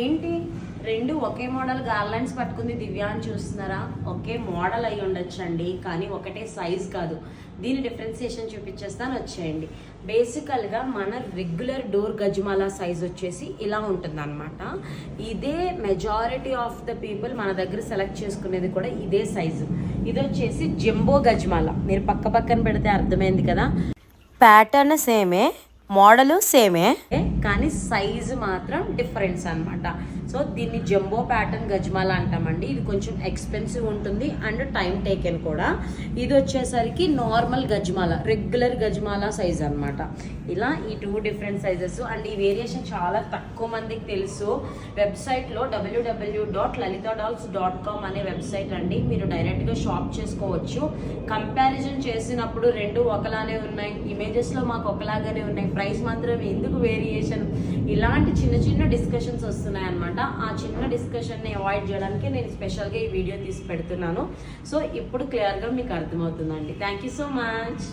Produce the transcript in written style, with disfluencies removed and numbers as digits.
ఏంటి రెండు ఒకే model garlands పట్టుకుంది దివ్య అని చూస్తున్నారా? ఒకే మోడల్ అయి ఉండొచ్చండి, కానీ ఒకటే సైజ్ కాదు. దీని డిఫరెన్సియేషన్ చూపించేస్తాను, వచ్చేయండి. బేసికల్గా మన రెగ్యులర్ డోర్ గజ్మాలా సైజ్ వచ్చేసి ఇలా ఉంటుంది అనమాట. ఇదే మెజారిటీ ఆఫ్ ద పీపుల్ మన దగ్గర సెలెక్ట్ చేసుకునేది కూడా ఇదే సైజు. ఇది వచ్చేసి జంబో గజ్మాలా. మీరు పక్క పక్కన పెడితే అర్థమైంది కదా. ప్యాటర్న్ సేమే, మోడలు సేమే, కానీ సైజు మాత్రం డిఫరెన్స్ అనమాట. సో దీన్ని జంబో ప్యాటర్న్ గజ్మాలా అంటామండి. ఇది కొంచెం ఎక్స్పెన్సివ్ ఉంటుంది అండ్ టైం టేకెన్ కూడా. ఇది వచ్చేసరికి నార్మల్ గజ్మాలా, రెగ్యులర్ గజ్మాలా సైజ్ అనమాట. ఇలా ఈ 2 డిఫరెంట్ సైజెస్. అండ్ ఈ వేరియేషన్ చాలా తక్కువ మందికి తెలుసు. వెబ్సైట్లో www.lalitadolls.com అనే వెబ్సైట్ అండి. మీరు డైరెక్ట్గా షాప్ చేసుకోవచ్చు. కంపారిజన్ చేసినప్పుడు రెండు ఒకలానే ఉన్నాయి, ఇమేజెస్లో మాకు ఒకలాగానే ఉన్నాయి, ప్రైస్ మాత్రం ఎందుకు వేరియేషన్, ఇలాంటి చిన్న చిన్న డిస్కషన్స్ వస్తున్నాయి అనమాట. ఆ చిన్న డిస్కషన్ని అవాయిడ్ చేయడానికి నేను స్పెషల్గా ఈ వీడియో తీసి పెడుతున్నాను. సో ఇప్పుడు క్లియర్గా మీకు అర్థమవుతుందండి. Thank you so much.